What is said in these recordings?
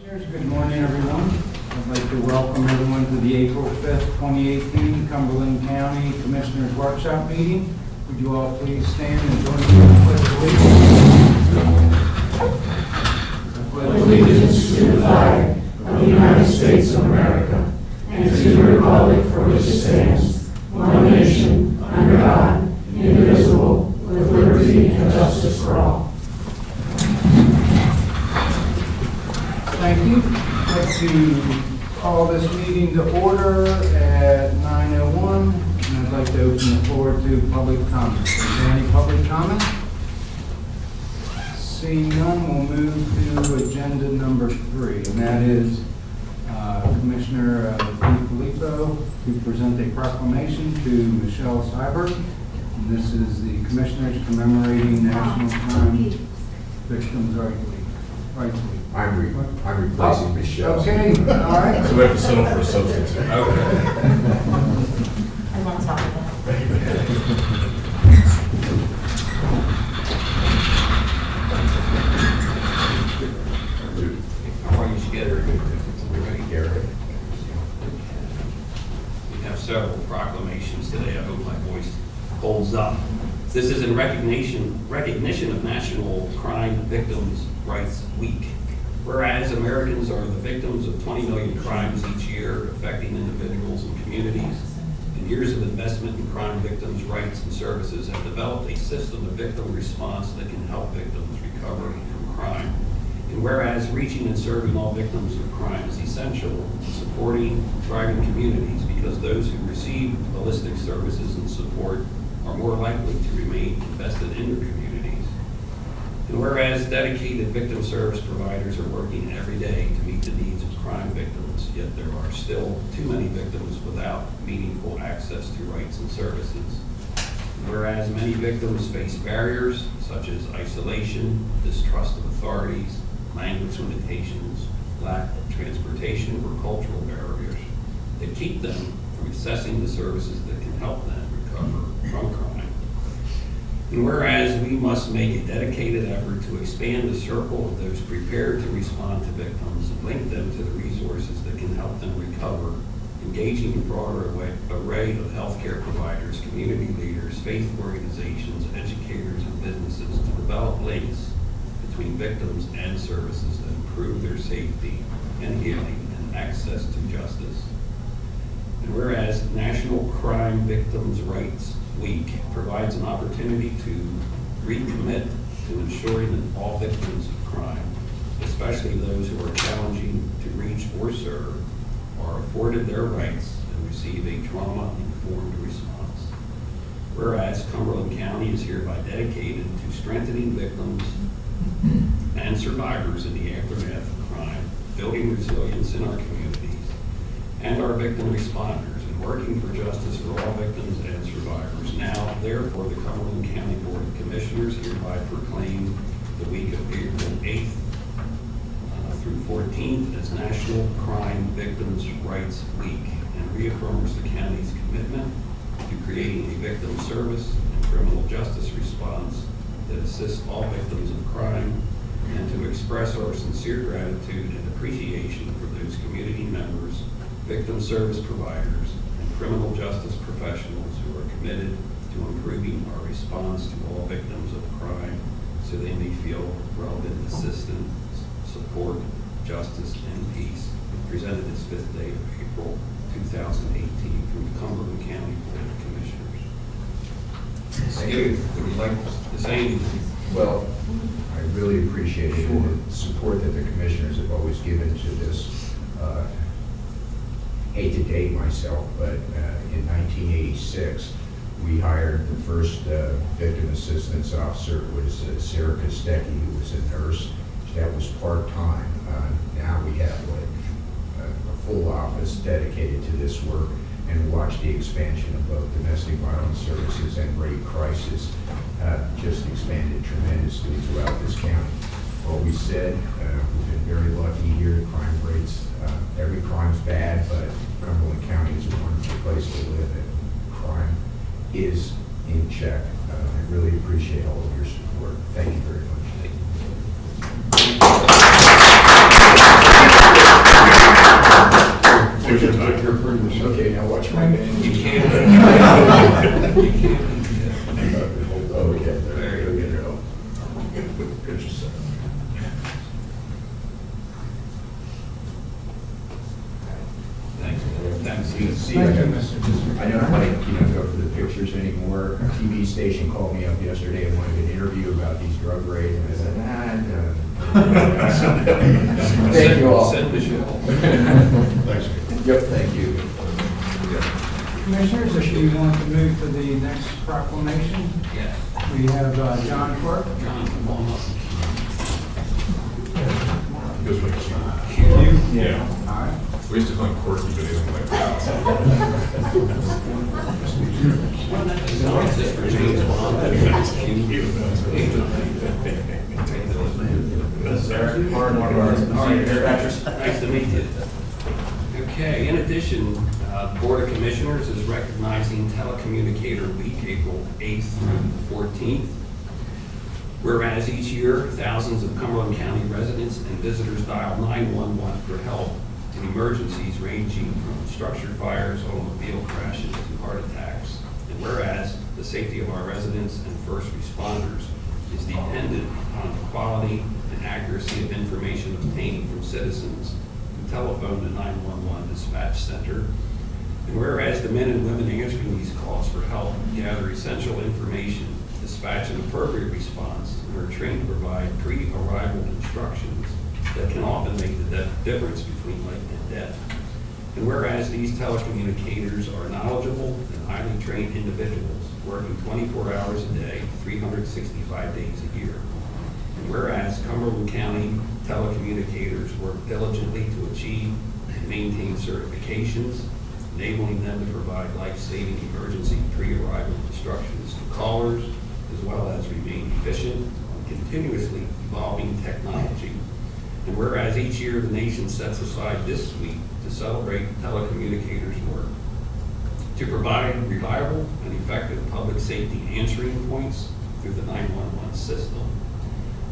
Good morning, everyone. I'd like to welcome everyone to the April 5th, 2018 Cumberland County Commissioners Workshop meeting. Would you all please stand and join me in the pledge of allegiance? Allegiance to the flag of the United States of America and to the republic for which it stands, one nation, under God, indivisible, with liberty and justice for all. Thank you. I'd like to call this meeting to order at 9:01, and I'd like to open the floor to public comment. Is there any public comment? Seeing none, we'll move to agenda number 3, and that is Commissioner Filippo to present a proclamation to Michelle Seibert. And this is the Commissioners commemorating National Crime Victims' Rights Week. I'm replacing Michelle. Okay, all right. So we have to settle for a substitute. Okay. I'm on top of that. How are you together? Everybody, Gary? We have several proclamations today. I hope my voice holds up. This is in recognition of National Crime Victims' Rights Week. Whereas Americans are the victims of 20 million crimes each year affecting individuals and communities, and years of investment in crime victims' rights and services have developed a system of victim response that can help victims recover from crime. And whereas reaching and serving all victims of crime is essential to supporting thriving communities because those who receive holistic services and support are more likely to remain invested in their communities. And whereas dedicated victim service providers are working every day to meet the needs of crime victims, yet there are still too many victims without meaningful access to rights and services. And whereas many victims face barriers such as isolation, distrust of authorities, language limitations, lack of transportation, or cultural barriers that keep them from accessing the services that can help them recover from crime. And whereas we must make a dedicated effort to expand the circle of those prepared to respond to victims and link them to the resources that can help them recover, engaging a broader array of healthcare providers, community leaders, faith organizations, educators, and businesses to develop links between victims and services that improve their safety and healing and access to justice. And whereas National Crime Victims' Rights Week provides an opportunity to recommit to ensuring that all victims of crime, especially those who are challenging to reach or serve, are afforded their rights and receive a trauma-informed response. Whereas Cumberland County is hereby dedicated to strengthening victims and survivors in the aftermath of crime, building resilience in our communities and our victim responders, and working for justice for all victims and survivors. Now, therefore, the Cumberland County Board of Commissioners hereby proclaim the week of April 8th through 14th as National Crime Victims' Rights Week, and reaffirms the county's commitment to creating a victim service and criminal justice response that assists all victims of crime, and to express our sincere gratitude and appreciation for those community members, victim service providers, and criminal justice professionals who are committed to improving our response to all victims of crime so they may feel relevant assistance, support, justice, and peace. Presented this 5th day of April 2018 from the Cumberland County Board of Commissioners. Skip, would you like to say anything? Well, I really appreciate it, and the support that the commissioners have always given to this. Hate to date myself, but in 1986, we hired the first victim assistance officer. It was Sarah Kostecki, who was a nurse. That was part-time. Now we have a full office dedicated to this work, and watch the expansion of both domestic violence services and rape crisis just expanded tremendously throughout this county. Always said, we've been very lucky here. Crime rates, every crime's bad, but Cumberland County is a wonderful place to live, and crime is in check. I really appreciate all of your support. Thank you very much. with the picture set. Thanks. Thanks. You can see, Thank you, I Mr. District. don't go for the pictures anymore. A TV station called me up yesterday and wanted an interview about these drug raids, and I said, Thank you all. Send Michelle. Thanks. Yep, thank you. Commissioners, if you want to move to the next proclamation, Yes. we have John Quirk. John, come on up. Goes with you. Yeah. All right. We used to call him Quirky, but he didn't like that. Nice to meet you. Okay, in addition, the Board of Commissioners is recognizing Telecommunicator Week, April 8th through the 14th. Whereas each year, thousands of Cumberland County residents and visitors dial 911 for help in emergencies ranging from structure fires, automobile crashes, to heart attacks. And whereas the safety of our residents and first responders is dependent on the quality and accuracy of information obtained from citizens who telephone the 911 dispatch center. And whereas the men and women answering these calls for help gather essential information, dispatch an appropriate response, and are trained to provide pre-arrival instructions that can often make the difference between life and death. And whereas these telecommunicators are knowledgeable and highly trained individuals working 24 hours a day, 365 days a year. And whereas Cumberland County telecommunicators work diligently to achieve and maintain certifications, enabling them to provide life-saving emergency pre-arrival instructions to callers, as well as remain efficient on continuously evolving technology. And whereas each year the nation sets aside this week to celebrate telecommunicators' work, to provide reliable and effective public safety answering points through the 911 system.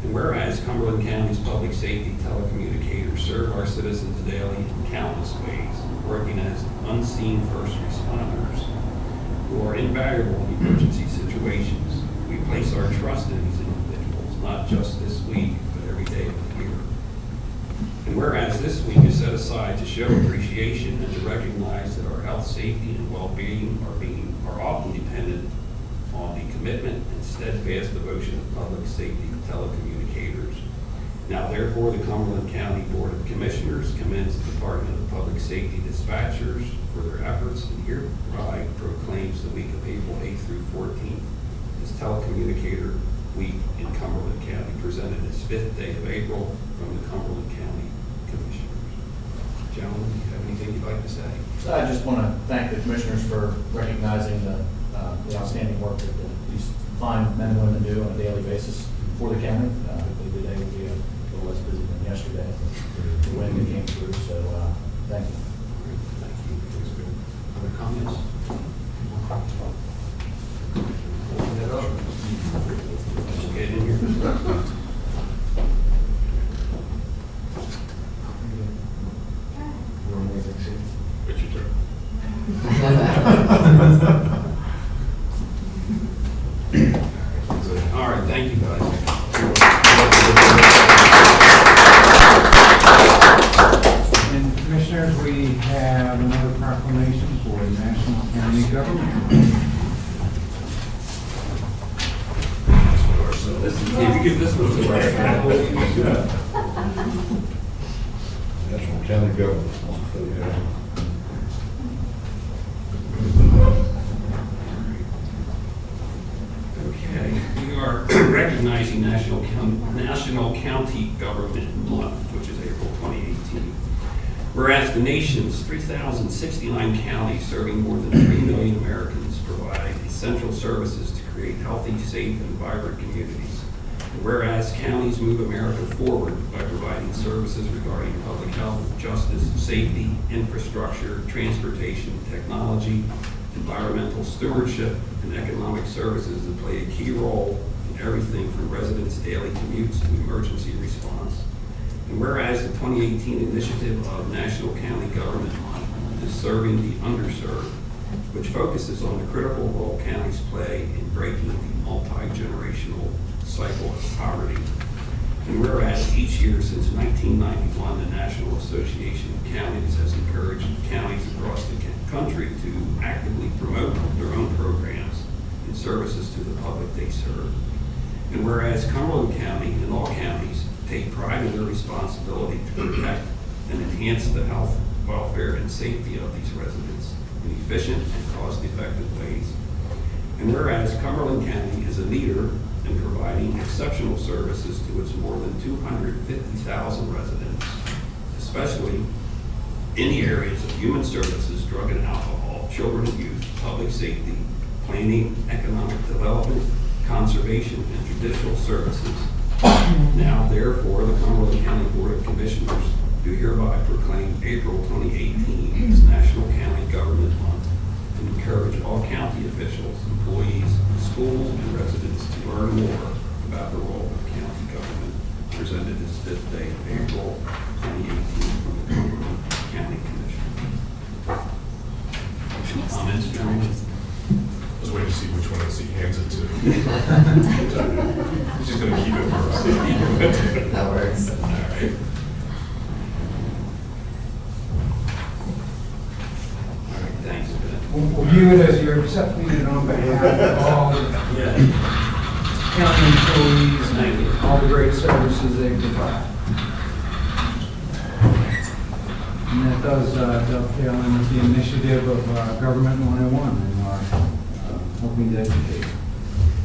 And whereas Cumberland County's public safety telecommunicators serve our citizens daily in countless ways, working as unseen first responders who are invaluable in emergency situations, we place our trust in these individuals, not just this week, but every day of the year. And whereas this week is set aside to show appreciation and to recognize that our health, safety, and well-being are often dependent on the commitment and steadfast devotion of public safety telecommunicators. Now therefore, the Cumberland County Board of Commissioners commends the Department of Public Safety dispatchers for their efforts, and hereby proclaims the week of April 8th through 14th as Telecommunicator Week in Cumberland County, presented this 5th day of April from the Cumberland County Commissioners. Gentlemen, do you have anything you'd like to say? I just want to thank the commissioners for recognizing the outstanding work that these fine men and women do on a daily basis for the county. Hopefully today will be a little less busy than yesterday, the wind that came through, so thank you. Thank you. Other comments? Open it up. Just get in here. It's your turn. All right, thank you, guys. And Commissioners, we have another proclamation for the National County Government. If you give this one to us. National County Government. Okay, we are recognizing National County Government Month, which is April 2018. Whereas the nation's 3,069 counties serving more than 3 million Americans provide essential services to create healthy, safe, and vibrant communities. And whereas counties move America forward by providing services regarding public health, justice, safety, infrastructure, transportation, technology, environmental stewardship, and economic services that play a key role in everything from residents' daily commutes to emergency response. And whereas the 2018 initiative of National County Government Month is serving the underserved, which focuses on the critical role counties play in breaking the multi-generational cycle of poverty. And whereas each year since 1991, the National Association of Counties has encouraged counties across the country to actively promote their own programs and services to the public they serve. And whereas Cumberland County and all counties take pride in their responsibility to protect and enhance the health, welfare, and safety of these residents in efficient and cost-effective ways. And whereas Cumberland County is a leader in providing exceptional services to its more than 250,000 residents, especially in the areas of human services, drug and alcohol, children and youth, public safety, planning, economic development, conservation, and judicial services. Now, therefore, the Cumberland County Board of Commissioners do hereby proclaim April 2018 as National County Government Month and encourage all county officials, employees, schools, and residents to learn more about the role of county government, presented this 5th day of April 2018 from the Cumberland County Commission. Any comments, gentlemen? I was waiting to see which one he hands it to. He's just gonna keep it for us. That works. All right. All right, thanks, Ben. We'll view it as you're accepting it on behalf of all the Yeah. county employees Thank you. and all the great services they provide. And that does dovetail in with the initiative of Government 101 and our helping to educate.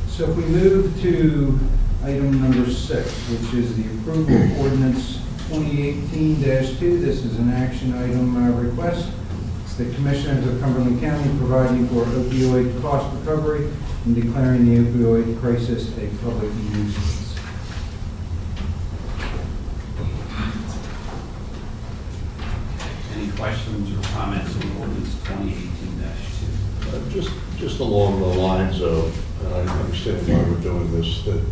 So if we move to item number 6, which is the approval of ordinance 2018-2, this is an action item request. It's the Commissioners of Cumberland County providing for opioid cost recovery and declaring the opioid crisis a public nuisance. Any questions or comments on ordinance 2018-2? Just along the lines of, and I understand why we're doing this, that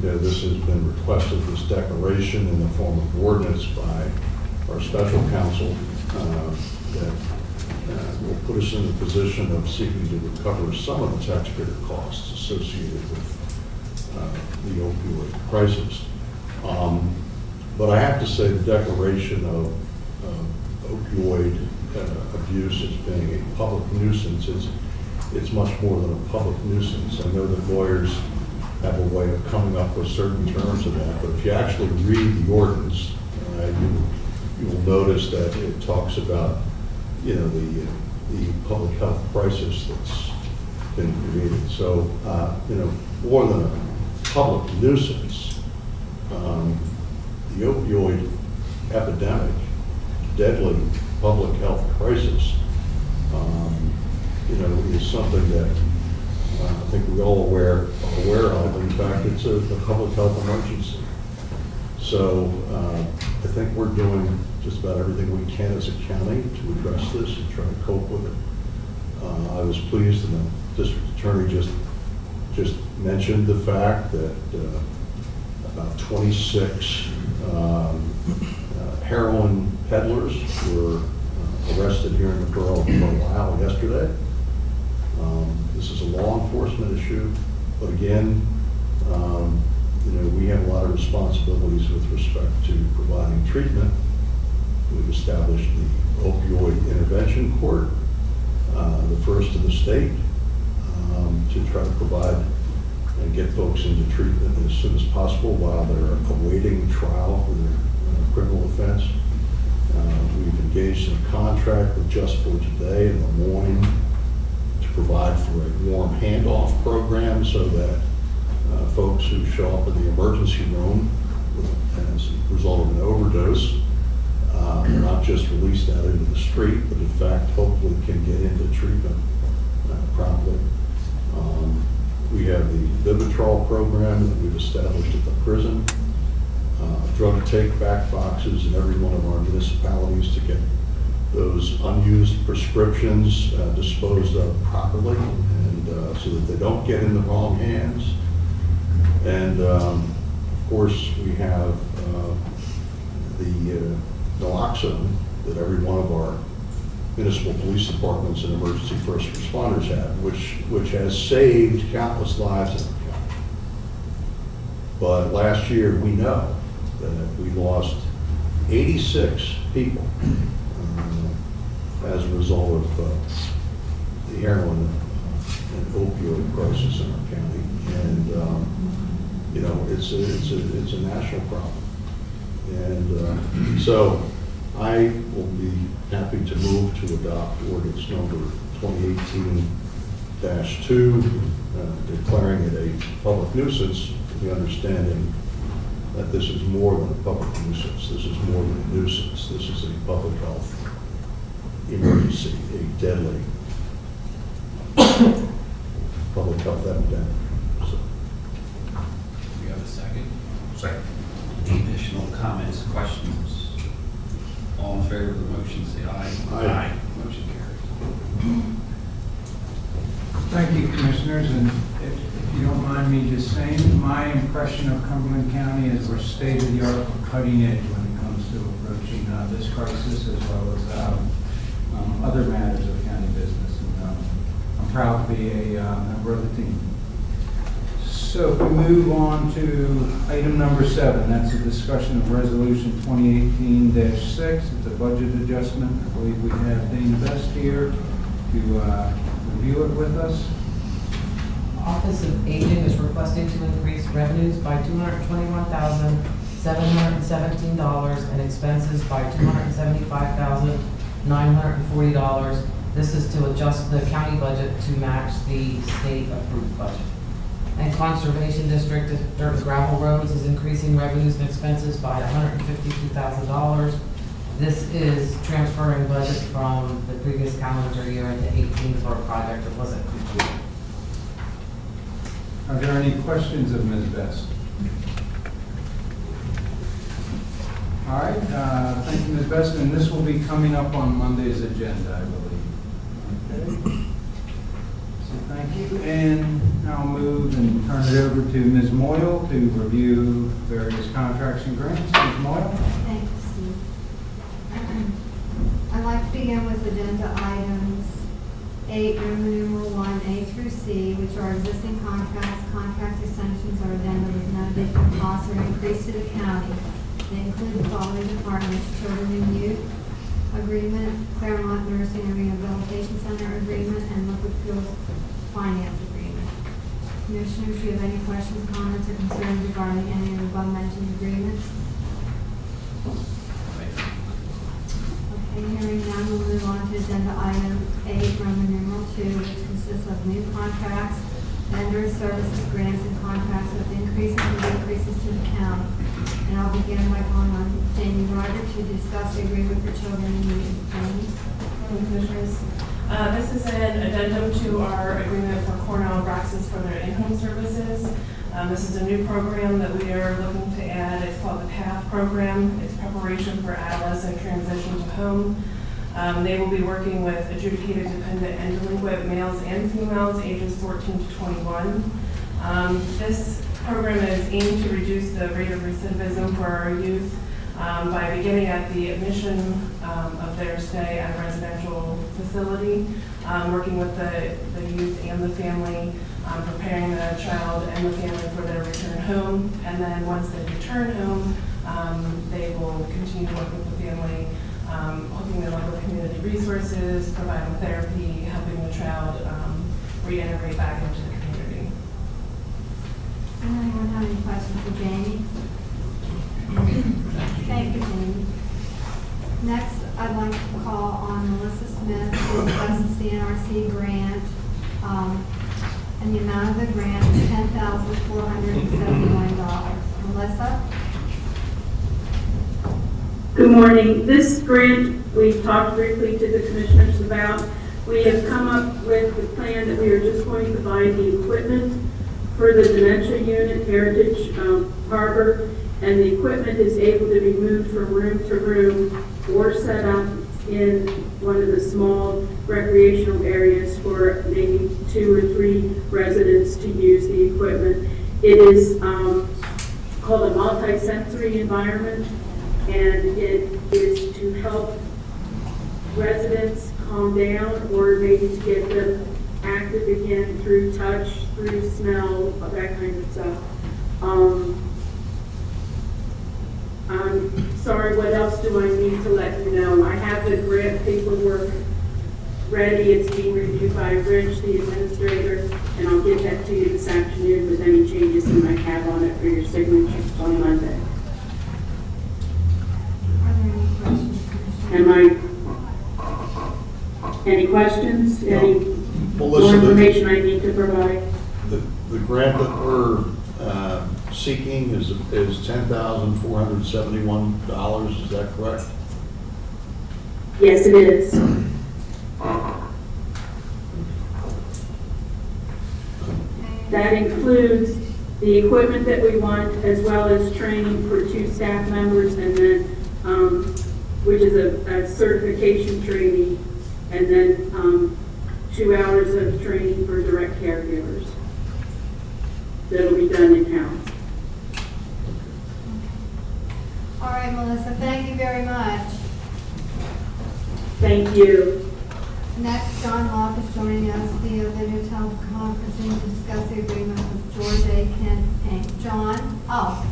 this has been requested, this declaration in the form of ordinance by our special counsel that will put us in the position of seeking to recover some of the taxpayer costs associated with the opioid crisis. But I have to say the declaration of opioid abuse as being a public nuisance it's much more than a public nuisance. I know that lawyers have a way of coming up with certain terms of that, but if you actually read the ordinance, you will notice that it talks about, the public health crisis that's been created. So, more than a public nuisance, the opioid epidemic, deadly public health crisis, is something that I think we all are aware of. In fact, it's a public health emergency. So I think we're doing just about everything we can as a county to address this and try to cope with it. I was pleased, and the district attorney just mentioned the fact that about 26 heroin peddlers were arrested here in the borough of Carlisle yesterday. This is a law enforcement issue, but again, we have a lot of responsibilities with respect to providing treatment. We've established the opioid intervention court, the first in the state, to try to provide and get folks into treatment as soon as possible while they're awaiting trial for their criminal offense. We've engaged in a contract with Just for Today in Des Moines to provide for a warm handoff program so that folks who show up in the emergency room as a result of an overdose are not just released out into the street, but in fact hopefully can get into treatment promptly. We have the Vivitrol program that we've established at the prison, drug take-back boxes in every one of our municipalities to get those unused prescriptions disposed of properly, and so that they don't get in the wrong hands. And of course, we have the naloxone that every one of our municipal police departments and emergency first responders have, which has saved countless lives in our county. But last year, we know that we lost 86 people as a result of the heroin and opioid crisis in our county. And, you know, it's a national problem. And so I will be happy to move to adopt ordinance number 2018-2, declaring it a public nuisance, with the understanding that this is more than a public nuisance. This is more than a nuisance. This is a public health emergency, a deadly public health epidemic. So, Do you have a second? Second. Any additional comments, questions? All in favor of the motion, say aye. Aye. Motion carries. Thank you, Commissioners, and if you don't mind me just saying, my impression of Cumberland County is we're state-of-the-art, cutting edge when it comes to approaching this crisis as well as other matters of county business. And I'm proud to be a member of the team. So if we move on to item number 7, that's a discussion of resolution 2018-6. It's a budget adjustment. I believe we have Dana Best here to review it with us. Office of Aging is requesting to increase revenues by $221,717 and expenses by $275,940. This is to adjust the county budget to match the state-approved budget. And Conservation District Dirt and Gravel Roads is increasing revenues and expenses by $152,000. This is transferring budget from the previous calendar year into 18 for a project that wasn't completed. Are there any questions of Ms. Best? All right, thank you, Ms. Best, and this will be coming up on Monday's agenda, I believe. Okay. So thank you, and I'll move and turn it over to Ms. Moyle to review various contracts and grants. Ms. Moyle? Thanks, Steve. I'd like to begin with agenda items 8, Roman numeral 1, A through C, which are existing contracts, contract extensions, or addendum with no additional costs or increase to the county. They include the following departments: Children and Youth Agreement, Claremont Nursing and Rehabilitation Center Agreement, and Liquid Fuels Finance Agreement. Commissioners, do you have any questions, comments, or concerns regarding any of the above-mentioned agreements? Okay, hearing none, we'll move on to agenda item 8, Roman numeral 2, which consists of new contracts, vendors, services, grants, and contracts with increases and decreases to the county. And I'll begin by calling on Jamie Ryder to discuss the agreement for children and youth. Jamie? Commissioners. This is an addendum to our agreement for Cornell and Braxis for their in-home services. This is a new program that we are looking to add. It's called the PATH program. It's preparation for adolescent transition to home. They will be working with adjudicated dependent and delinquent males and females ages 14 to 21. This program is aimed to reduce the rate of recidivism for our youth by beginning at the admission of their stay at a residential facility, working with the youth and the family, preparing the child and the family for their return home. And then once they return home, they will continue to work with the family, hooking them up with community resources, providing therapy, helping the child reintegrate back into the community. Anyone have any questions for Jamie? Thank you, Jamie. Next, I'd like to call on Melissa Smith to discuss the CNRC grant. And the amount of the grant is $10,471. Melissa? Good morning. This grant we've talked briefly to the commissioners about. We have come up with the plan that we are just going to buy the equipment for the dementia unit, Heritage Harbor, and the equipment is able to be moved from room to room or set up in one of the small recreational areas for maybe 2 or 3 residents to use the equipment. It is called a multi-sensory environment, and it is to help residents calm down or maybe to get them active again through touch, through smell, that kind of stuff. I'm sorry, what else do I need to let you know? I have the grant paperwork ready. It's being reviewed by Rich, the administrator, and I'll get that to you this afternoon with any changes you might have on it for your signature on Monday. Are there any questions, Commissioner? Any questions? Any more Melissa, information I need to provide? the grant that we're seeking is $10,471, is that correct? Yes, it is. That includes the equipment that we want, as well as training for 2 staff members, and then, which is a certification training, and then 2 hours of training for direct caregivers. That'll be done in-house. All right, Melissa, thank you very much. Thank you. Next, John Locke is joining us via video teleconferencing to discuss the agreement with George A. Kent Inc. John? Oh,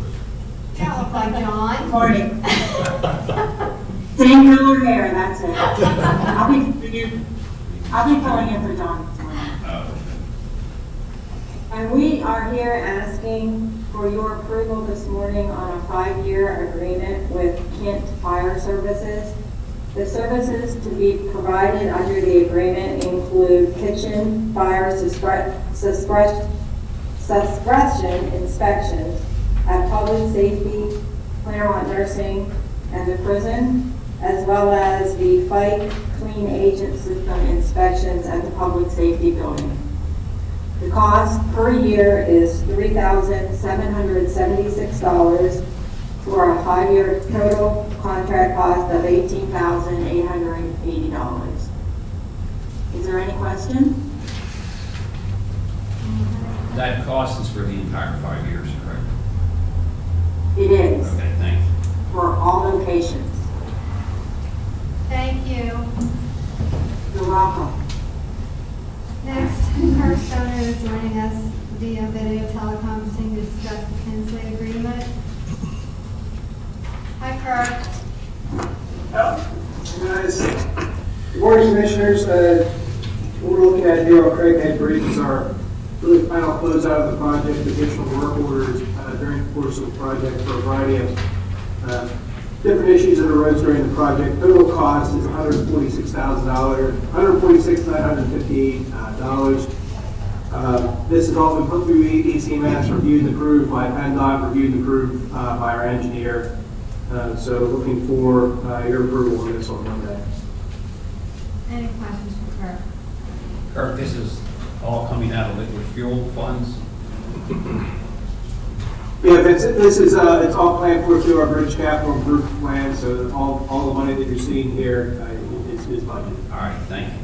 you don't look like John. Morning. Same color hair, that's it. I'll be filling in for John this morning. And we are here asking for your approval this morning on a 5-year agreement with Kent Fire Services. The services to be provided under the agreement include kitchen fire suppression inspections at public safety, Claremont Nursing, and the prison, as well as the Fight Clean Agent System inspections at the public safety building. The cost per year is $3,776 for a 5-year total contract cost of $18,880. Is there any question? That cost is for the entire 5 years, correct? It is, Okay, thanks. for all locations. Thank you. You're welcome. Next, Kirk Stoner is joining us via video teleconferencing to discuss the Kinsley agreement. Hi, Kirk. Guys, Board of Commissioners, what we're looking at here on Craighead Bridge is our really final closeout of the project, additional work orders during the course of the project for a variety of different issues that arose during the project. Total cost is $146,958. This has all been put through ECMS, reviewed and approved by PennDOT, reviewed and approved by our engineer. So looking for your approval on this on Monday. Any questions for Kirk? Kirk, this is all coming out of liquid fuel funds? Yeah, this is it's all planned for through our bridge capital improvement plan. So all the money that you're seeing here is budgeted. All right, thank you.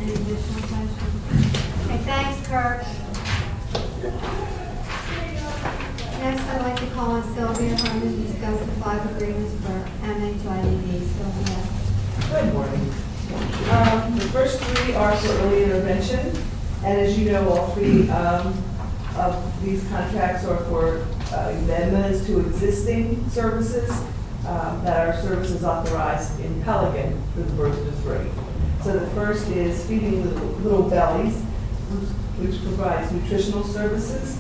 Any additional questions? Okay, thanks, Kirk. Next, I'd like to call on Sylvia Herman to discuss the 5 agreements for MHIDD. Sylvia. Good morning. The first 3 are for early intervention, and as you know, all 3 of these contracts are for amendments to existing services that are services authorized in Pelican for the Birth to 3. So the first is Feeding Little Bellies, which provides nutritional services,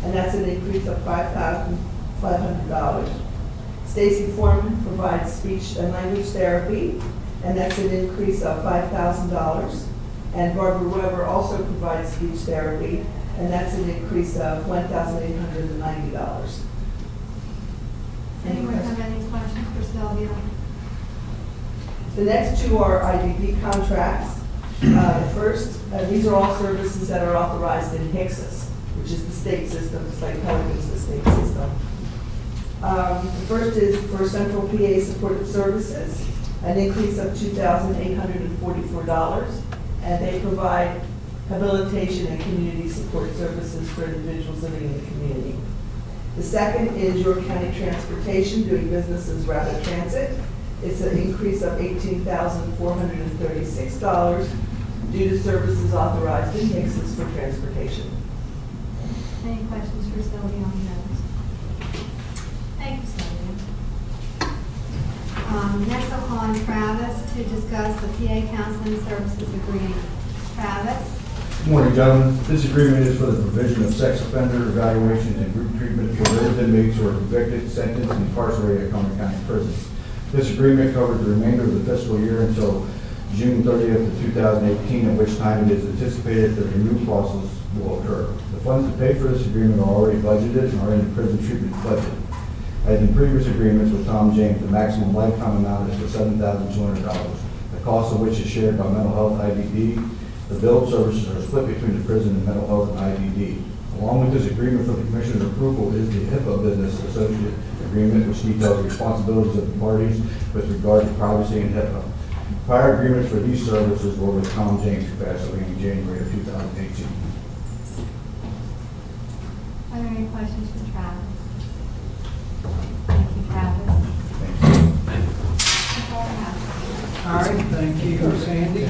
and that's an increase of $5,500. Stacy Foreman provides speech and language therapy, and that's an increase of $5,000. And Barbara Weber also provides speech therapy, and that's an increase of $1,890. Anyone have any questions for Sylvia? The next 2 are IDD contracts. The first, these are all services that are authorized in HICSIS, which is the state system, just like Pelican's the state system. The first is for Central PA Supportive Services, an increase of $2,844, and they provide habilitation and community support services for individuals living in the community. The second is York County Transportation, doing business as Rapid Transit. It's an increase of $18,436 due to services authorized in HICSIS for transportation. Any questions for Sylvia on those? Thank you, Sylvia. Next, I'll call on Travis to discuss the PA Counseling Services Agreement. Travis? Good morning, gentlemen. This agreement is for the provision of sex offender evaluations and group treatment for those inmates who are convicted, sentenced, and incarcerated at Cumberland County Prison. This agreement covers the remainder of the fiscal year until June 30th of 2018, at which time it is anticipated that the new clauses will occur. The funds to pay for this agreement are already budgeted and are in the prison treatment budget. As in previous agreements with Tom James, the maximum lifetime amount is for $7,200, the cost of which is shared by mental health IDD. The billed services are split between the prison and mental health and IDD. Along with this agreement for the Commissioner's approval is the HIPAA Business Associate Agreement, which details the responsibilities of the parties with regard to privacy and HIPAA. Prior agreements for these services were with Tom James, who passed away in January of 2018. Are there any questions for Travis? Thank you, Travis. That's all I have. All right, thank you, Sandy.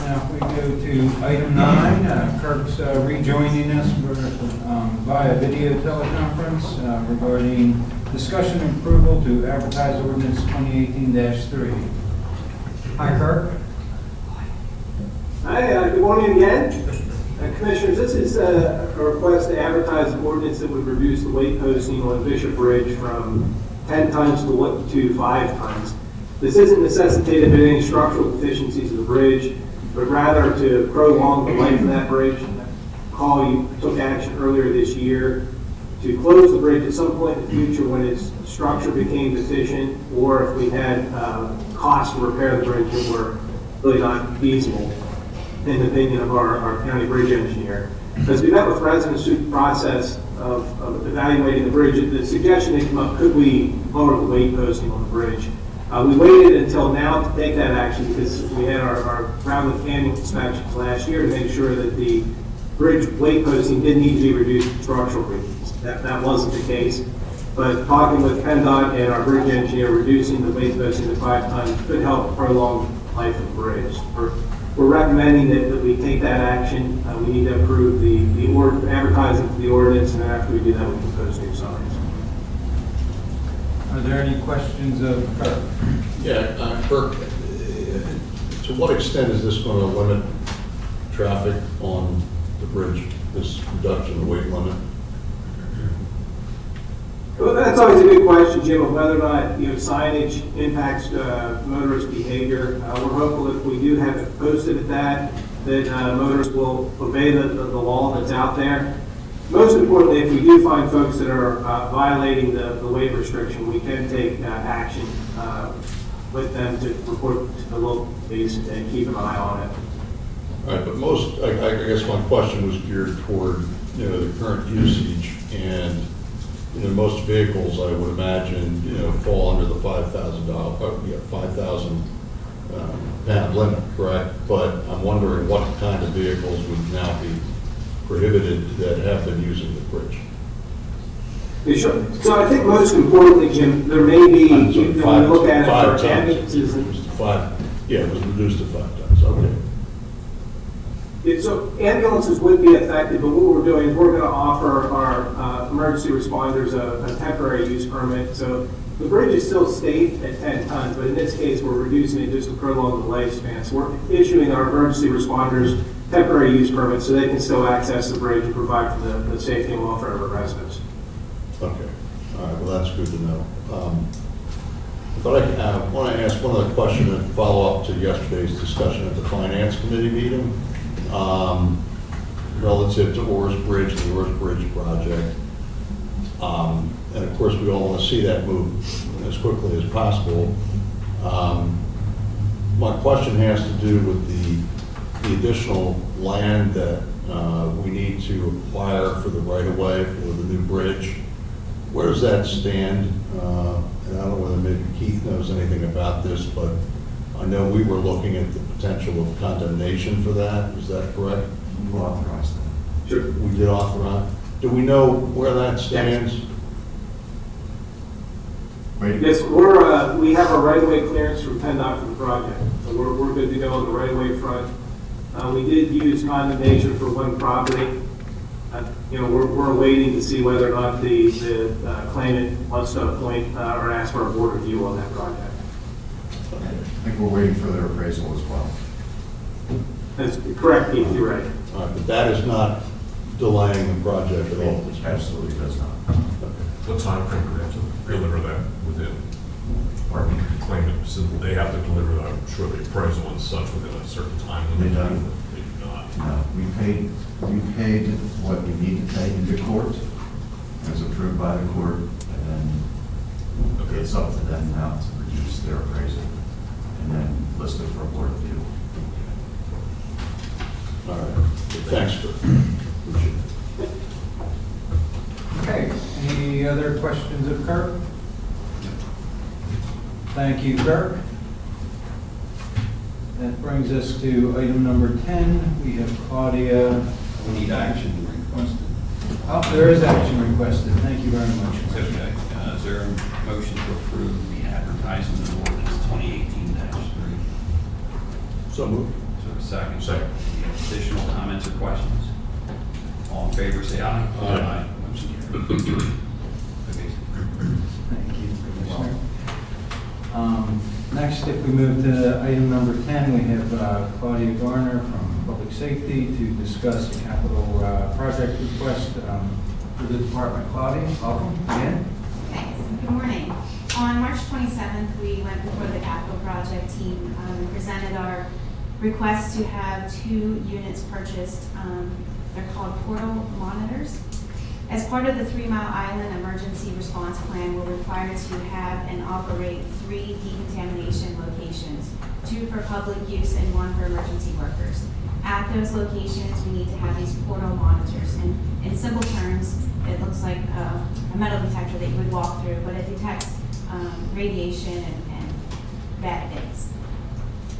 Now, if we go to item 9, Kirk's rejoining us via video teleconference regarding discussion and approval to advertise ordinance 2018-3. Hi, Kirk. Hi, good morning again. Commissioners, this is a request to advertise an ordinance that would reduce the weight posting on Bishop Bridge from 10 tons to 5 tons. This isn't necessitated by any structural deficiencies of the bridge, but rather to prolong the life of that bridge. You took action earlier this year to close the bridge at some point in the future when its structure became deficient, or if we had costs to repair the bridge that were really not feasible, in the opinion of our county bridge engineer. As we met with residents through the process of evaluating the bridge, the suggestion that came up, could we lower the weight posting on the bridge? We waited until now to take that action because we had our round of annual inspections last year to make sure that the bridge weight posting did need to be reduced for structural reasons. That wasn't the case. But talking with PennDOT and our bridge engineer, reducing the weight posting to 5 tons could help prolong the life of the bridge. We're recommending that we take that action. We need to approve the advertising for the ordinance, and after we do that, we can post new signs. Are there any questions of Kirk? Yeah, Kirk, to what extent is this going to limit traffic on the bridge, this reduction in the weight limit? Well, that's always a good question, Jim, of whether or not signage impacts motorist behavior. We're hopeful if we do have it posted at that motorists will obey the law that's out there. Most importantly, if we do find folks that are violating the weight restriction, we can take action with them to report to the local police and keep an eye on it. All right, but I guess my question was geared toward, the current usage, and, most vehicles, I would imagine, fall under the 5,000 pound limit, correct? But I'm wondering what kind of vehicles would now be prohibited that have been using the bridge. Yeah, sure. So I think most importantly, Jim, there may be, when you look at it for ambulances. It was reduced to 5 tons, okay. So ambulances would be affected, but what we're doing is we're going to offer our emergency responders a temporary use permit. So the bridge is still safe at 10 tons, but in this case, we're reducing it just to prolong the lifespan. So we're issuing our emergency responders temporary use permits so they can still access the bridge and provide for the safety and welfare of our residents. Okay, all right, well, that's good to know. But I want to ask one other question and follow up to yesterday's discussion at the Finance Committee meeting relative to Orr's Bridge, the Orr's Bridge project. And of course, we all want to see that move as quickly as possible. My question has to do with the additional land that we need to acquire for the right-of-way for the new bridge. Where does that stand? And I don't know whether maybe Keith knows anything about this, but I know we were looking at the potential of condemnation for that. Is that correct? We authorized that. Sure. We did authorize. Do we know where that stands? Yes, we have our right-of-way clearance from PennDOT for the project. So we're good to go on the right-of-way front. We did use condemnation for one property. We're waiting to see whether or not the claimant wants to appoint or ask for a board review on that project. I think we're waiting for their appraisal as well. That's correct, Keith, you're right. All right, but that is not delaying the project at all. Absolutely does not. What time frame do they have to deliver that within? Pardon me? Claim it, so they have to deliver that, I'm sure the appraisal and such within a certain time limit. They don't. They do not. No, we paid what we need to pay into court, as approved by the court, and then Okay. it's up to them now to produce their appraisal, and then list it for a board review. All right, thanks, Kurt. Appreciate it. Okay, any other questions of Kirk? Thank you, Kirk. That brings us to item number 10. We have Claudia. We need action requested. Oh, there is action requested. Thank you very much. Okay, is there a motion to approve the advertisement of ordinance 2018-3? So moved. Is there a second? Second. Additional comments or questions? All in favor, say aye. Aye. Motion carries. Okay. Thank you, Commissioner. Next, if we move to item number 10, we have Claudia Garner from Public Safety to discuss a capital project request for the department. Claudia, welcome again. Thanks. Good morning. On March 27th, we went before the capital project team and presented our request to have 2 units purchased. They're called portal monitors. As part of the 3 Mile Island Emergency Response Plan, we're required to have and operate 3 decontamination locations, 2 for public use and 1 for emergency workers. At those locations, we need to have these portal monitors. And in simple terms, it looks like a metal detector that you would walk through, but it detects radiation and bad things.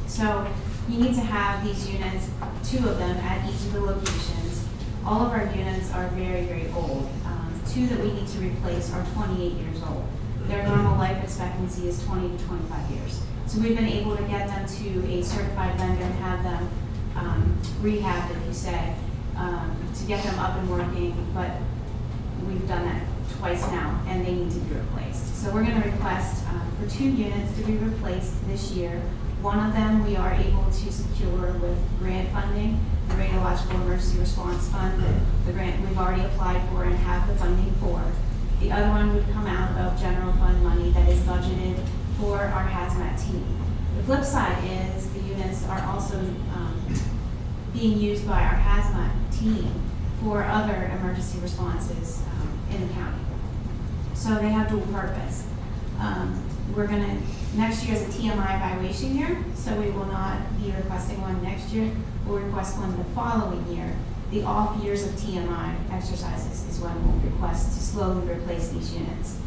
So you need to have these units, 2 of them at each of the locations. All of our units are very, very old. 2 that we need to replace are 28 years old. Their normal life expectancy is 20 to 25 years. So we've been able to get them to a certified vendor and have them rehabbed, if you say, to get them up and working, but we've done that twice now, and they need to be replaced. So we're going to request for 2 units to be replaced this year. One of them we are able to secure with grant funding, the Radiological Emergency Response Fund, the grant we've already applied for and have the funding for. The other one would come out of general fund money that is budgeted for our hazmat team. The flip side is the units are also being used by our hazmat team for other emergency responses in the county. So they have dual purpose. We're gonna, next year is a TMI evaluation year, so we will not be requesting one next year. We'll request one the following year. The off years of TMI exercises is when we'll request to slowly replace these units.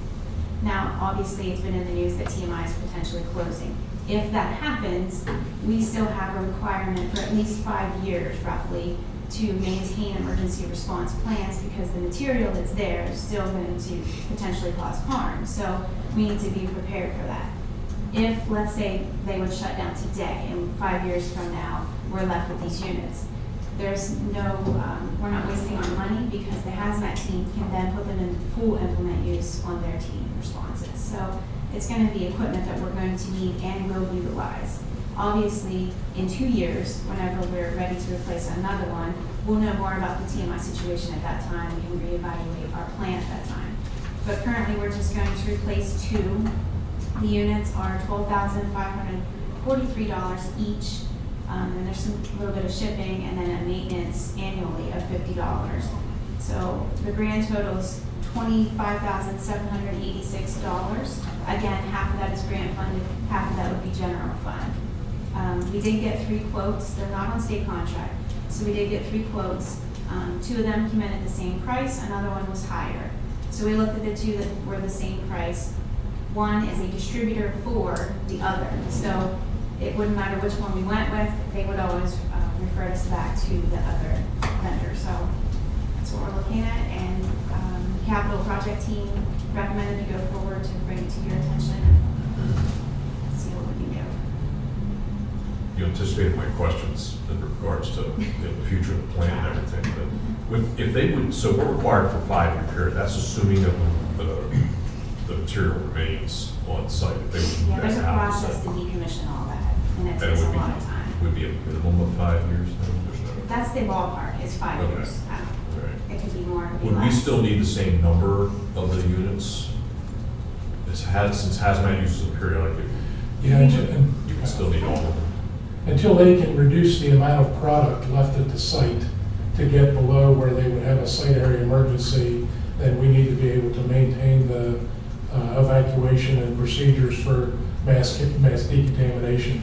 Now, obviously, it's been in the news that TMI is potentially closing. If that happens, we still have a requirement for at least 5 years, roughly, to maintain emergency response plans because the material that's there is still going to potentially cause harm. So we need to be prepared for that. If, let's say, they would shut down today and 5 years from now, we're left with these units, there's no, we're not wasting our money because the hazmat team can then put them in full implement use on their team responses. So it's going to be equipment that we're going to need and will utilize. Obviously, in 2 years, whenever we're ready to replace another one, we'll know more about the TMI situation at that time and can reevaluate our plan at that time. But currently, we're just going to replace 2. The units are $12,543 each, and there's a little bit of shipping and then a maintenance annually of $50. So the grand total is $25,786. Again, half of that is grant funded, half of that would be general fund. We did get 3 quotes. They're not on state contract, so we did get 3 quotes. 2 of them came in at the same price. Another one was higher. So we looked at the 2 that were the same price. One is a distributor for the other. So it wouldn't matter which one we went with. They would always refer us back to the other vendor. So that's what we're looking at. And the capital project team recommended to go forward to bring it to your attention and see what we can do. You you anticipated my questions in regards to the future of the plan and everything, but if they would, so we're required for a 5-year period, that's assuming that the material remains on site. If they would Yeah, there's a have to process say- to decommission all that, and it And takes it a would be, lot of time. would be a minimum of 5 years, then? There's no. That's the ballpark, is 5 Okay. years. All right. It could be more, it could be Would we less. still need the same number of the units? Since hazmat uses a periodic, Yeah, you would still need all of them. until they can reduce the amount of product left at the site to get below where they would have a site area emergency, then we need to be able to maintain the evacuation and procedures for mass decontamination.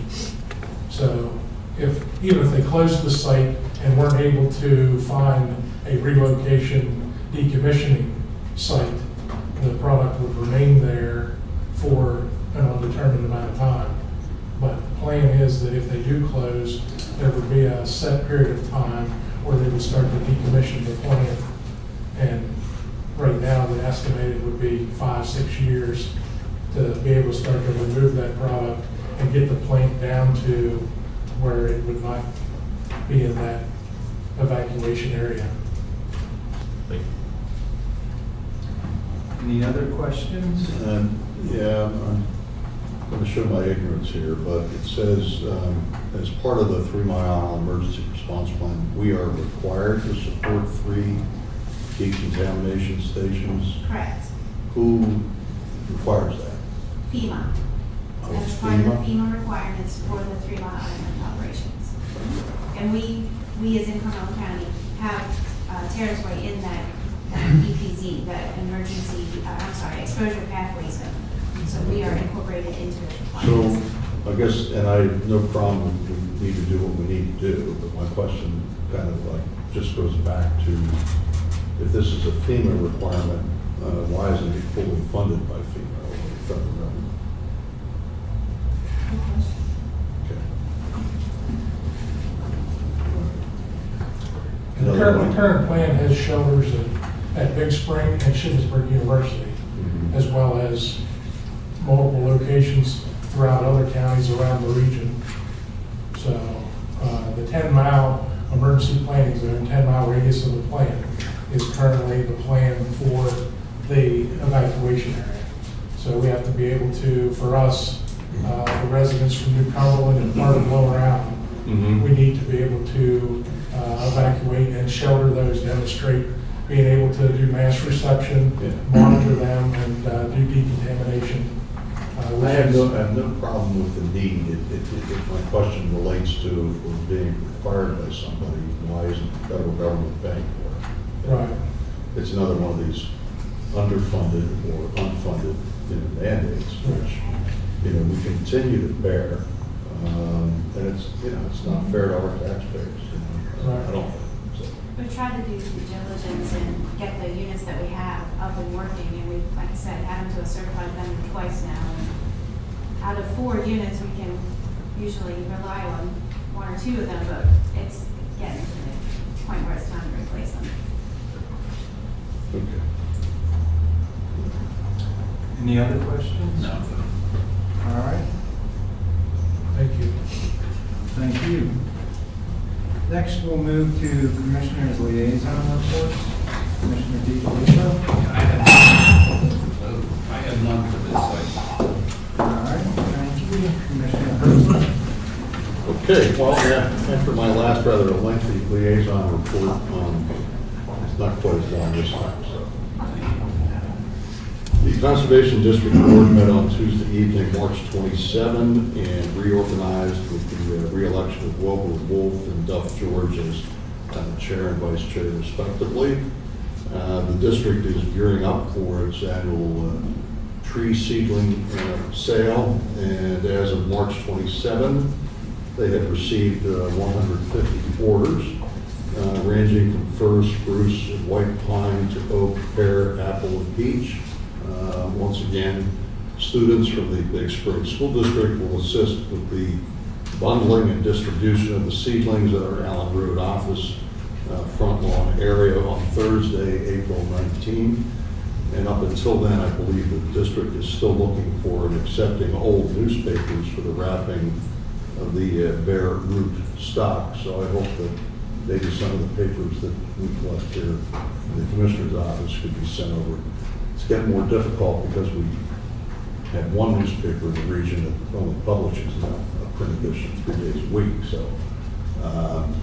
So even if they closed the site and weren't able to find a relocation decommissioning site, the product would remain there for an undetermined amount of time. But the plan is that if they do close, there would be a set period of time where they would start to decommission the plant. And right now, the estimated would be 5-6 years to be able to start to remove that product and get the plant down to where it would not be in that evacuation area. Thank you. Any other questions? Yeah, I'm going to show my ignorance here, but it says, as part of the 3 Mile Emergency Response Plan, we are required to support 3 decontamination stations. Correct. Who requires that? FEMA. Oh, That's it's part of the FEMA? FEMA requirements for the 3 Mile Island operations. And we as in Cumberland County have territory in that EPZ, that emergency, exposure pathway zone. So we are incorporated into those So, requirements. I guess, and I have no problem, we need to do what we need to do, but my question kind of like just goes back to, if this is a FEMA requirement, why isn't it fully funded by FEMA or the federal government? Okay. And the current plan has shelters at Big Spring and Shippensburg University, as well as multiple locations throughout other counties around the region. So the 10-mile emergency planning zone, 10-mile radius of the plant, is currently the plan for the evacuation area. So we have to be able to, for us, the residents from New Cumberland and part of Lower Allen, we need to be able to evacuate and shelter those, demonstrate being able to do mass reception, monitor them, and do decontamination. I have no problem with the need. My question relates to if we're being required by somebody, why isn't the federal government paying for it? Right. It's another one of these underfunded or unfunded mandates, which, we continue to bear. And it's not fair to our taxpayers. I don't think so. We've tried to do due diligence and get the units that we have up and working, and we've, like I said, had them to a certified vendor twice now. And out of 4 units, we can usually rely on 1 or 2 of them, but it's getting to the point where it's time to replace them. Okay. Any other questions? No. All right, Thank you. thank you. Next, we'll move to Commissioners' Liaison Reports. Commissioner DiFilippo. I have none for this item. All right, thank you. Commissioner Herzl. Okay, well, after my last rather lengthy liaison report, it's not quite as long this time, so. The Conservation District Board met on Tuesday evening, March 27, and reorganized with the re-election of Wilbur Wolf and Duff George as chair and vice chair respectively. The district is gearing up for its annual tree seedling sale, and as of March 27, they had received 150 orders, ranging from fir, spruce, and white pine to oak, pear, apple, and peach. Once again, students from the Big Spring School District will assist with the bundling and distribution of the seedlings at our Allen Road office front lawn area on Thursday, April 19. And up until then, I believe the district is still looking for and accepting old newspapers for the wrapping of the bare root stock. So I hope that maybe some of the papers that we collect here in the Commissioner's office could be sent over. It's getting more difficult because we had one newspaper in the region that only publishes now a print edition 3 days a week. So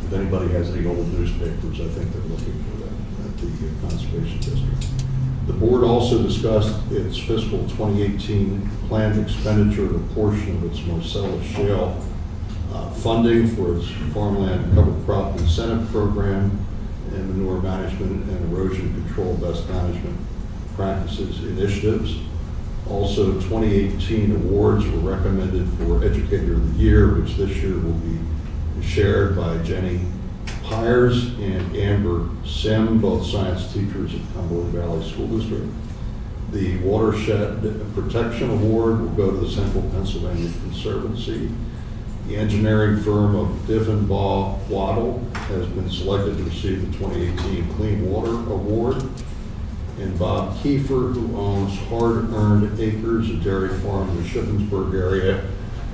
if anybody has any old newspapers, I think they're looking for them at the Conservation District. The board also discussed its fiscal 2018 planned expenditure of a portion of its Marcellus Shale funding for its farmland covered crop incentive program and manure management and erosion control best management practices initiatives. Also, 2018 awards were recommended for Educator of the Year, which this year will be shared by Jenny Pyers and Amber Sim, both science teachers at Cumberland Valley School District. The Watershed Protection Award will go to the Central Pennsylvania Conservancy. The engineering firm of Diffenbaugh Waddle has been selected to receive the 2018 Clean Water Award. And Bob Kiefer, who owns Hard Earned Acres, a dairy farm in the Shippensburg area,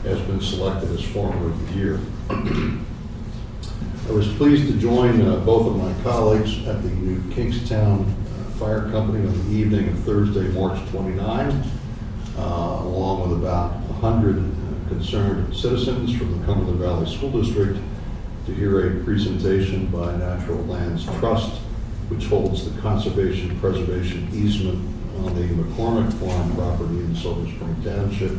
has been selected as Farmer of the Year. I was pleased to join both of my colleagues at the new Kingstown Fire Company on the evening of Thursday, March 29, along with about 100 concerned citizens from the Cumberland Valley School District to hear a presentation by Natural Lands Trust, which holds the conservation preservation easement on the McCormick Farm property in Silver Spring Township,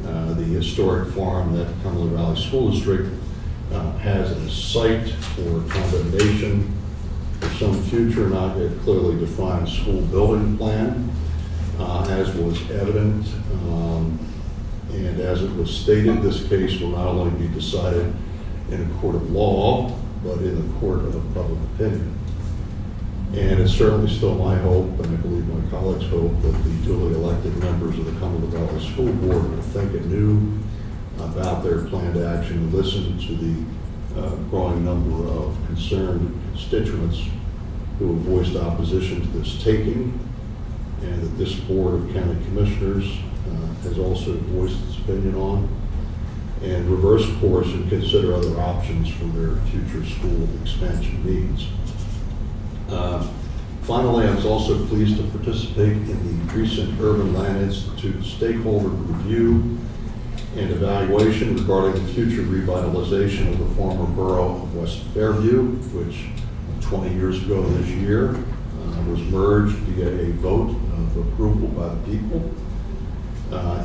the historic farm that Cumberland Valley School District has a site for condemnation for some future not yet clearly defined school building plan, as was evident. And as it was stated, this case will not only be decided in a court of law, but in the court of public opinion. And it's certainly still my hope, and I believe my colleagues' hope, that the duly elected members of the Cumberland Valley School Board will think anew about their planned action and listen to the growing number of concerned constituents who have voiced opposition to this taking, and that this Board of County Commissioners has also voiced its opinion on, and reverse course and consider other options for their future school expansion needs. Finally, I was also pleased to participate in the recent Urban Land Institute stakeholder review and evaluation regarding the future revitalization of the former borough of West Fairview, which 20 years ago this year was merged via a vote of approval by the people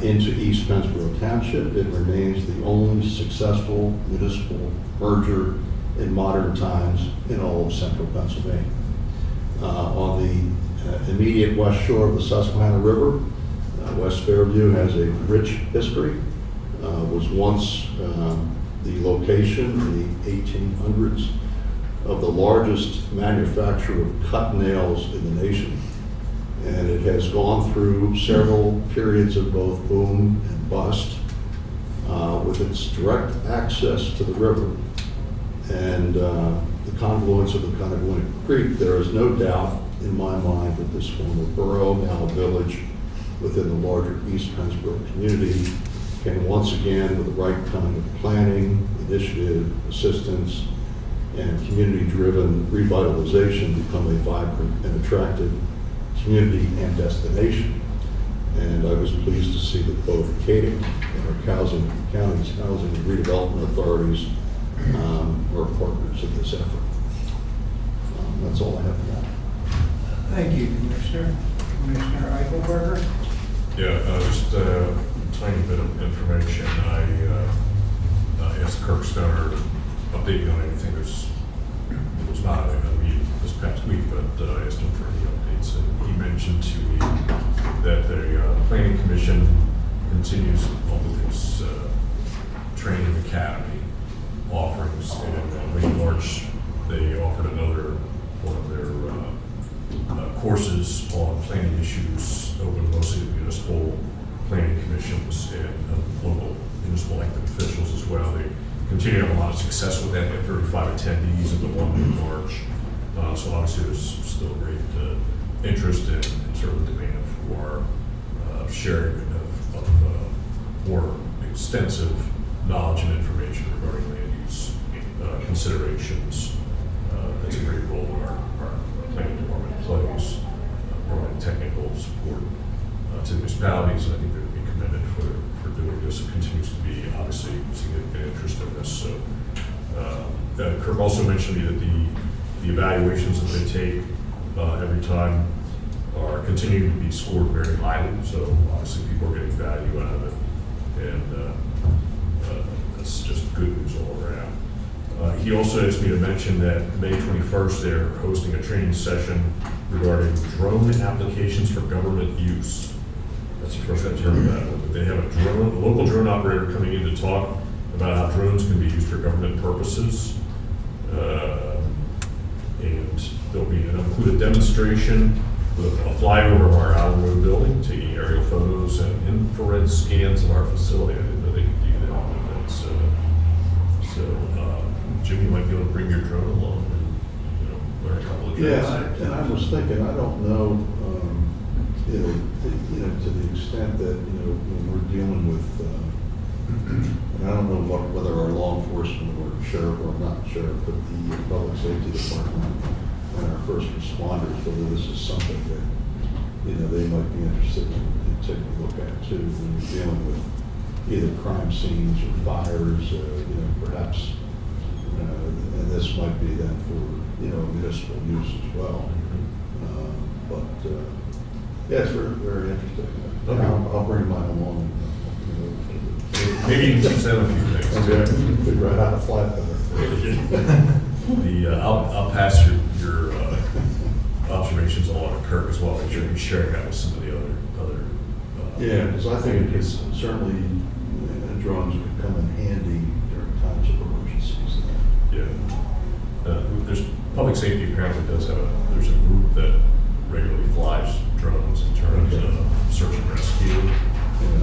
into East Pennsboro Township. It remains the only successful municipal merger in modern times in all of central Pennsylvania. On the immediate west shore of the Susquehanna River, West Fairview has a rich history. Was once the location in the 1800s of the largest manufacturer of cut nails in the nation. And it has gone through several periods of both boom and bust with its direct access to the river and the confluence of the Connequa Creek. There is no doubt in my mind that this former borough, now a village within the larger East Pennsboro community, can once again, with the right kind of planning, initiative, assistance, and community-driven revitalization, become a vibrant and attractive community and destination. And I was pleased to see that both CADIC and our county's housing and redevelopment authorities are partners in this effort. That's all I have for that. Thank you, Commissioner. Commissioner Eichelberger? Yeah, just a tiny bit of information. I asked Kirk Stoner to update me on anything that was not a meeting this past week, but I asked him for any updates. And he mentioned to me that the Planning Commission continues on with its training academy offerings. And in late March, they offered another one of their courses on planning issues, open mostly to municipal planning commissions and local municipal elected officials as well. They continue to have a lot of success with that. They have 35 attendees at the one in March. So obviously there's still great interest and sort of demand for sharing of more extensive knowledge and information regarding land use considerations. That's a great role that our planning department plays, providing technical support to the municipalities, and I think they would be commended for doing this. It continues to be obviously significant interest in this. So Kirk also mentioned to me that the evaluations that they take every time are continuing to be scored very highly. So obviously people are getting value out of it, and that's just good news all around. He also asked me to mention that May 21st, they're hosting a training session regarding drone applications for government use. That's the first I've heard of that. But they have a local drone operator coming in to talk about how drones can be used for government purposes. And there'll include a demonstration with a flyover of our Allen Road building, taking aerial photos and infrared scans of our facility. I didn't know they could do that. Jimmy might be able to bring your drone along and learn a couple of things. Yeah, and I was thinking, I don't know, to the extent that, when we're dealing with, and I don't know whether our law enforcement or sheriff or not sheriff, but the public safety department and our first responders, whether this is something that, they might be interested in taking a look at too, when you're dealing with either crime scenes or fires, perhaps, and this might be then for, municipal use as well. Yeah, it's very, very interesting. Okay. I'll bring mine along. Maybe you can teach them a few things. Okay. Figure out how to fly better. I'll pass your observations along to Kirk as well. Make sure he's sharing that with some of the other. Yeah, because I think it's certainly drones could come in handy during times of emergencies. Yeah. There's public safety apparently does have there's a group that regularly flies drones in terms of search and rescue, and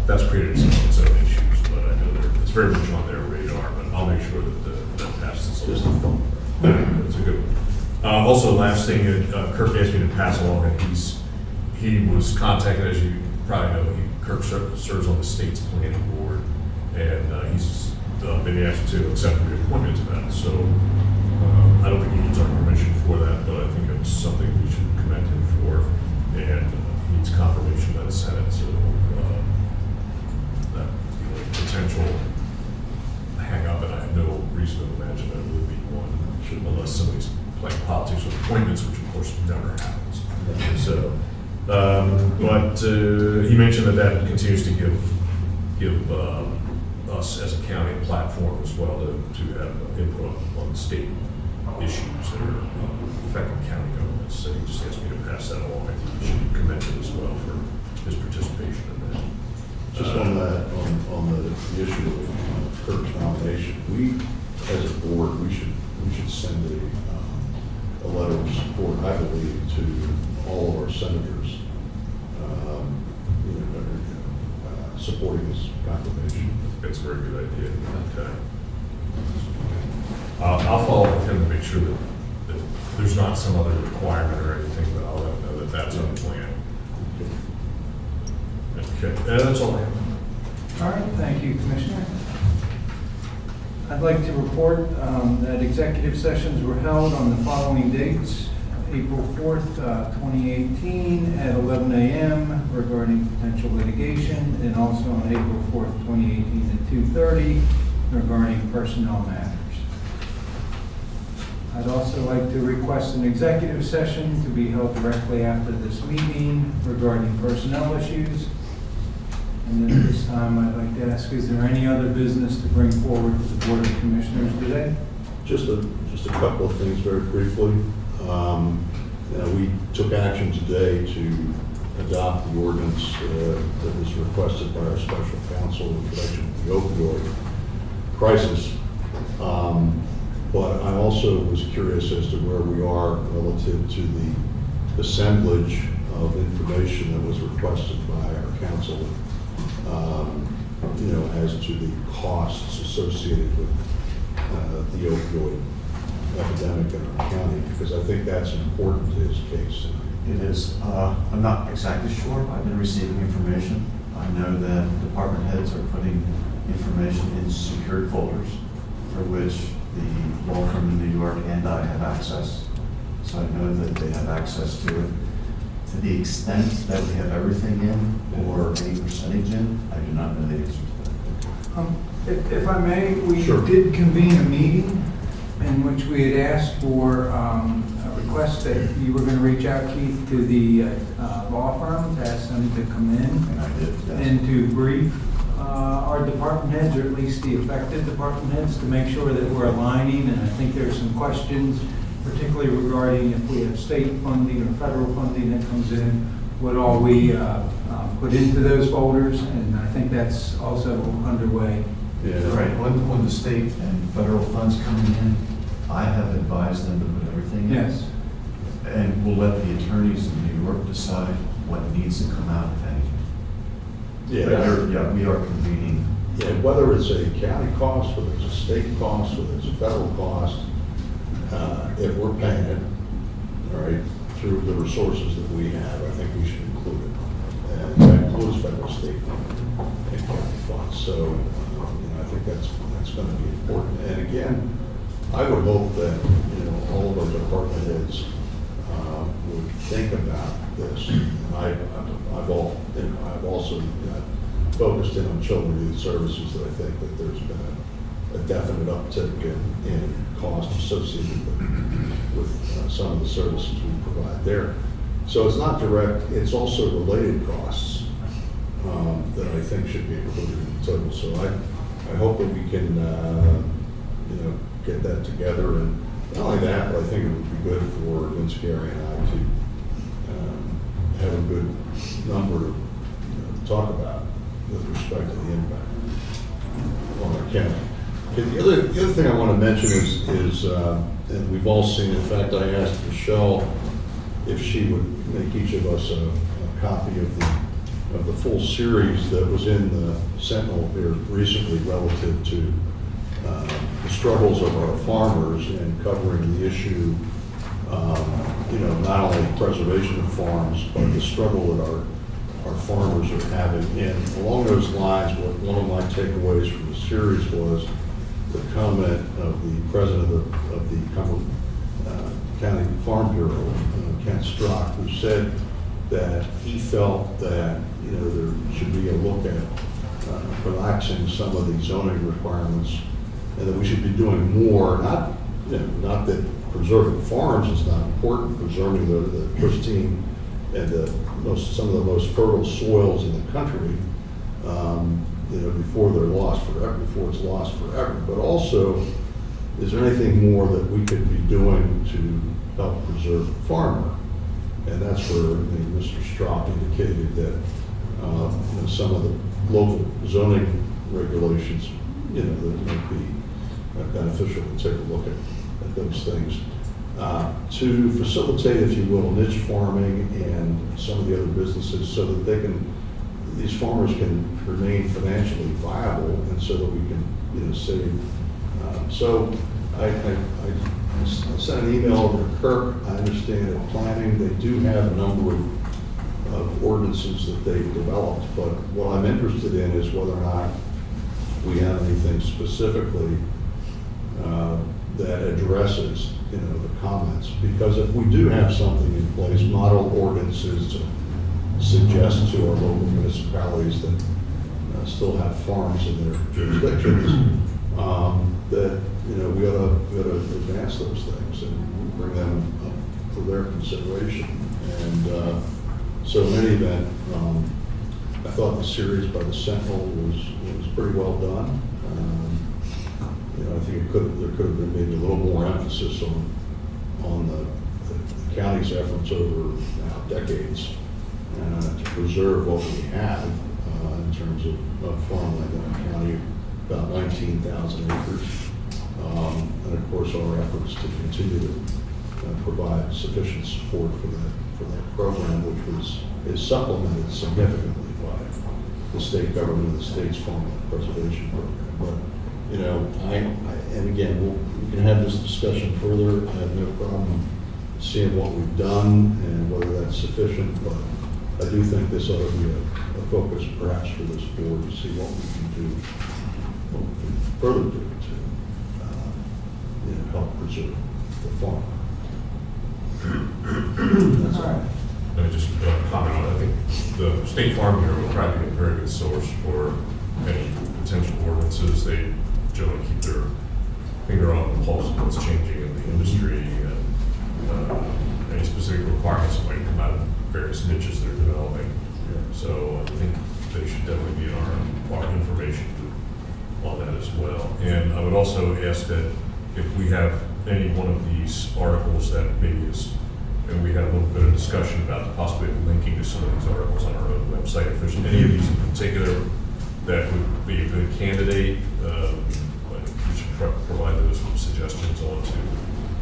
that's created some of its own issues. But I know it's very much on their radar. But I'll make sure that passes along. It's a good one. Also, last thing, Kirk asked me to pass along that he was contacted, as you probably know, Kirk serves on the state's planning board, and he's been asked to accept the appointment to that. So I don't think he needs our permission for that, but I think it's something we should commend him for, and he needs confirmation by the Senate. So that potential hang up, and I have no reason to imagine that it would be one, unless somebody's playing politics with appointments, which of course never happens. So, but he mentioned that continues to give us as a county a platform as well to have input on state issues that are affecting county governments. So he just asked me to pass that along. I think we should commend him as well for his participation in that. Just on that, on the issue of Kirk's nomination, we, as a board, we should send a letter of support, I believe, to all of our senators, supporting this confirmation. That's a very good idea. Okay. I'll follow up with him to make sure that there's not some other requirement or anything, but I'll let him know that that's on the plan. Okay, that's all I have. All right, thank you, Commissioner. I'd like to report that executive sessions were held on the following dates: April 4th, 2018 at 11 a.m. regarding potential litigation, and also on April 4th, 2018 at 2:30 regarding personnel matters. I'd also like to request an executive session to be held directly after this meeting regarding personnel issues. And then at this time, I'd like to ask, is there any other business to bring forward to the Board of Commissioners today? Just a couple of things very briefly. We took action today to adopt the ordinance that was requested by our special counsel in connection with the opioid crisis. But I also was curious as to where we are relative to the assemblage of information that was requested by our counsel, as to the costs associated with the opioid epidemic in our county, because I think that's important to his case. It is. I'm not exactly sure. I've been receiving information. I know that department heads are putting information in secured folders for which the law firm in New York and I have access. So I know that they have access to it. To the extent that we have everything in or any percentage in, I do not know the answer to that. If I may, we Sure. did convene a meeting in which we had asked for a request that you were going to reach out, Keith, to the law firm to ask them to come in And I did, yes. and to brief our department heads, or at least the affected department heads, to make sure that we're aligning. And I think there's some questions, particularly regarding if we have state funding or federal funding that comes in, what all we put into those folders, and I think that's also underway. Yeah. Right, when the state and federal funds coming in, I have advised them to put everything in. Yes. And we'll let the attorneys in New York decide what needs to come out, if anything. Yeah, we are convening. Yeah, whether it's a county cost, whether it's a state cost, whether it's a federal cost, if we're paying it, all right, through the resources that we have, I think we should include it. And that includes federal, state, and county funds. So, I think that's going to be important. And again, I would hope that, all of our department heads would think about this. And I've also got focused in on children and youth services, that I think that there's been a definite uptick in cost associated with some of the services we provide there. So it's not direct, it's also related costs that I think should be included in the total. So I hope that we can, get that together. And not only that, but I think it would be good for Vince, Gary, and I to have a good number to talk about with respect to the impact on our county. Okay, the other thing I want to mention is and we've all seen, in fact, I asked Michelle if she would make each of us a copy of the full series that was in the Sentinel here recently relative to the struggles of our farmers and covering the issue, not only preservation of farms, but the struggle that our farmers are having. And along those lines, one of my takeaways from the series was the comment of the president of the Cumberland County Farm Bureau, Kent Strock, who said that he felt that there should be a look at relaxing some of the zoning requirements, and that we should be doing more. Not that preserving farms is not important, preserving the pristine and some of the most fertile soils in the country, before they're lost forever, before it's lost forever. But also, is there anything more that we could be doing to help preserve the farmer? And that's where Mr. Strock indicated that some of the local zoning regulations, that might be beneficial to take a look at those things. To facilitate, if you will, niche farming and some of the other businesses, so that these farmers can remain financially viable, and so that we can, save. So I sent an email over to Kirk. I understand that planning, they do have a number of ordinances that they've developed, but what I'm interested in is whether or not we have anything specifically that addresses, the comments. Because if we do have something in place, model ordinances to suggest to our local municipalities that still have farms in their jurisdictions, that we ought to advance those things and bring them up for their consideration. And so in any event, I thought the series by the Sentinel was pretty well done. I think there could have been maybe a little more emphasis on the county's efforts over now decades to preserve what we have in terms of farmland in our county, about 19,000 acres. And of course, our efforts to continue to provide sufficient support for that program, which is supplemented significantly by the state government and the state's farmland preservation program. But and again, we can have this discussion further. I have no problem seeing what we've done and whether that's sufficient, but I do think this ought to be a focus perhaps for this board to see what we can do, what we can further do to help preserve the farm. That's all. Let me just comment on it. I think the State Farm Bureau will probably be a very good source for any potential ordinances. They generally keep their finger on the pulse of what's changing in the industry and any specific requirements that might come out of various niches they're developing. So I think they should definitely be in our information on that as well. And I would also ask that if we have any one of these articles that maybe is, and we had a little bit of discussion about the possibility of linking to some of these articles on our own website, if there's any of these in particular that would be a good candidate, I think we should provide those suggestions on to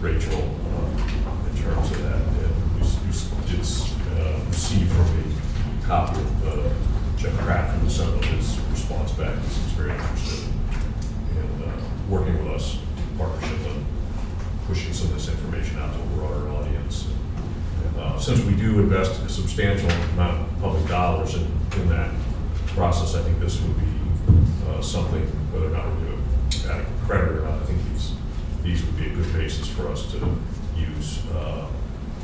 Rachel in terms of that. And it's received from a copy of Jeff Pratt from the Sentinel, his response back. He seems very interested in working with us, partnership on pushing some of this information out to a broader audience. Since we do invest a substantial amount of public dollars in that process, I think this would be something, whether or not we're doing adequate credit or not, I think these would be a good basis for us to use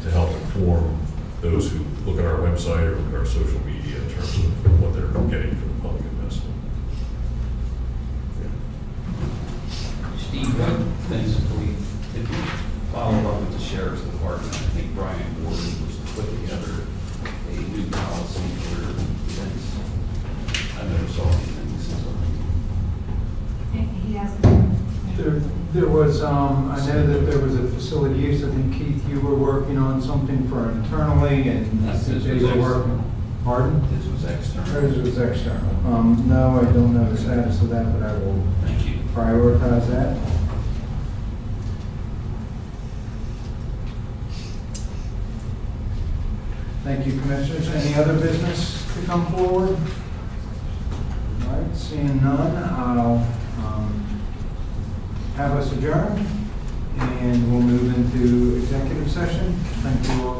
to help inform those who look at our website or look at our social media in terms of what they're getting for the public investment. Steve, basically, did you follow up with the sheriff's department? I think Brian Gordon was to put together a new policy for events. I never saw anything since. He has. There was, I know that there was a facility use, I think Keith, you were working on something for internally and This they was were working. Pardon? This was external. This was external. No, I don't know the status of that, but I will Thank you. prioritize that. Thank you, Commissioners. Any other business to come forward? All right, seeing none, I'll have us adjourn, and we'll move into executive session. Thank you all.